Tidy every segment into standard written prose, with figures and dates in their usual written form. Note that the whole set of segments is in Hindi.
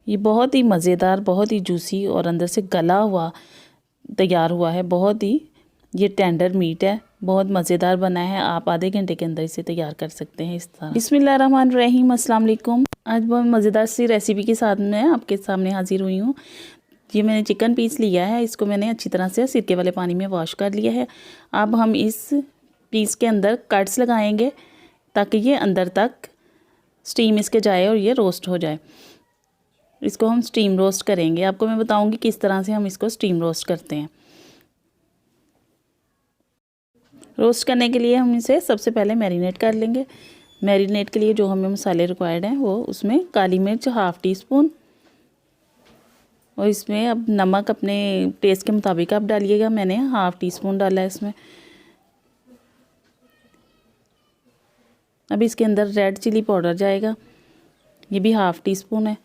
ये बहुत ही मज़ेदार, बहुत ही जूसी और अंदर से गला हुआ तैयार हुआ है। बहुत ही ये टेंडर मीट है, बहुत मज़ेदार बना है। आप आधे घंटे के अंदर इसे तैयार कर सकते हैं इस तरह। बिस्मिल्लाहिर्रहमानिर्रहीम, अस्सलाम वालेकुम। आज बहुत मज़ेदार सी रेसिपी के साथ मैं आपके सामने हाजिर हुई हूँ। ये मैंने चिकन पीस लिया है, इसको मैंने अच्छी तरह से सिरके वाले पानी में वॉश कर लिया है। अब हम इस पीस के अंदर कट्स लगाएंगे ताकि ये अंदर तक स्टीम इसके जाए और ये रोस्ट हो जाए। इसको हम स्टीम रोस्ट करेंगे। आपको मैं बताऊंगी किस तरह से हम इसको स्टीम रोस्ट करते हैं। रोस्ट करने के लिए हम इसे सबसे पहले मैरिनेट कर लेंगे। मैरिनेट के लिए जो हमें मसाले रिक्वायर्ड हैं वो उसमें काली मिर्च हाफ़ टी स्पून, और इसमें अब नमक अपने टेस्ट के मुताबिक आप डालिएगा। मैंने हाफ़ टी स्पून डाला है इसमें। अब इसके अंदर रेड चिली पाउडर जाएगा, ये भी हाफ़ टी स्पून है।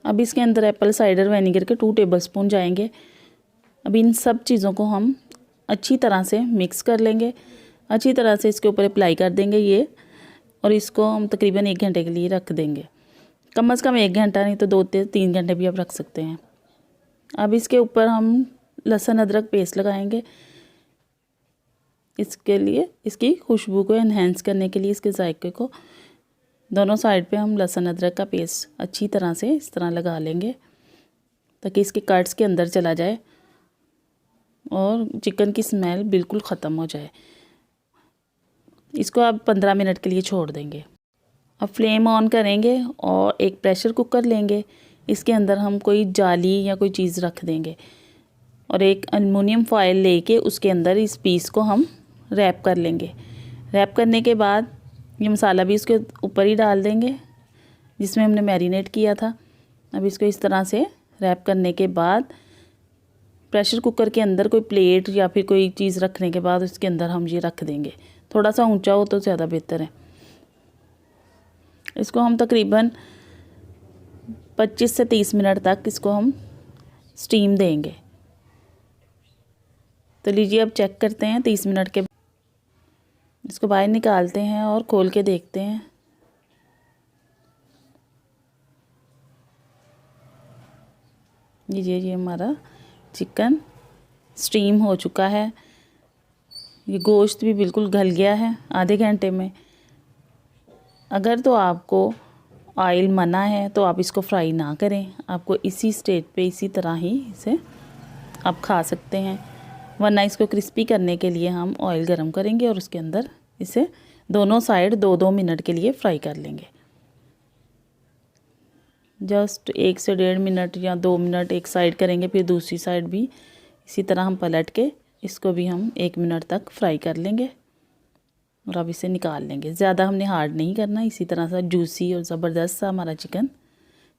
अब इसके अंदर एप्पल साइडर विनेगर के 2 टेबलस्पून जाएंगे। अब इन सब चीज़ों को हम अच्छी तरह से मिक्स कर लेंगे, अच्छी तरह से इसके ऊपर अप्लाई कर देंगे ये, और इसको हम तकरीबन 1 घंटे के लिए रख देंगे। कम से कम 1 घंटा, नहीं तो 2 से 3 घंटे भी आप रख सकते हैं। अब इसके ऊपर हम लहसुन अदरक पेस्ट लगाएंगे। इसके लिए इसकी खुशबू को एनहेंस करने के लिए, इसके जायके को, दोनों साइड पे हम लहसुन अदरक का पेस्ट अच्छी तरह से इस तरह लगा लेंगे ताकि इसके कट्स के अंदर चला जाए और चिकन की स्मेल बिल्कुल ख़त्म हो जाए। इसको आप 15 मिनट के लिए छोड़ देंगे। अब फ्लेम ऑन करेंगे और एक प्रेशर कुकर लेंगे। इसके अंदर हम कोई जाली या कोई चीज़ रख देंगे और एक एल्युमिनियम फॉयल लेके उसके अंदर इस पीस को हम रैप कर लेंगे। रैप करने के बाद ये मसाला भी उसके ऊपर ही डाल देंगे जिसमें हमने मैरिनेट किया था। अब इसको इस तरह से रैप करने के बाद प्रेशर कुकर के अंदर कोई प्लेट या फिर कोई चीज़ रखने के बाद उसके अंदर हम ये रख देंगे। थोड़ा सा ऊंचा हो तो ज़्यादा बेहतर है। इसको हम तकरीबन 25 से 30 मिनट तक इसको हम स्टीम देंगे। तो लीजिए अब चेक करते हैं 30 मिनट के। इसको बाहर निकालते हैं और खोल के देखते हैं। ये हमारा चिकन स्टीम हो चुका है। ये गोश्त भी बिल्कुल गल गया है आधे घंटे में। अगर तो आपको ऑयल मना है तो आप इसको फ्राई ना करें, आपको इसी स्टेज पे इसी तरह ही इसे आप खा सकते हैं। वरना इसको क्रिस्पी करने के लिए हम ऑयल गरम करेंगे और उसके अंदर इसे दोनों साइड 2-2 मिनट के लिए फ्राई कर लेंगे। जस्ट 1 से 1.5 मिनट या 2 मिनट एक साइड करेंगे, फिर दूसरी साइड भी इसी तरह हम पलट के इसको भी हम 1 मिनट तक फ्राई कर लेंगे और अब इसे निकाल लेंगे। ज़्यादा हमने हार्ड नहीं करना। इसी तरह से जूसी और ज़बरदस्त सा हमारा चिकन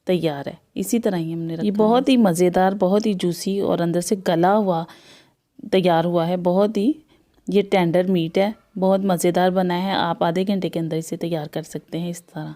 तैयार है। इसी तरह ही हमने रखा। ये बहुत ही मज़ेदार, बहुत ही जूसी और अंदर से गला हुआ तैयार हुआ है। बहुत ही ये टेंडर मीट है, बहुत मज़ेदार बना है। आप आधे घंटे के अंदर इसे तैयार कर सकते हैं इस तरह।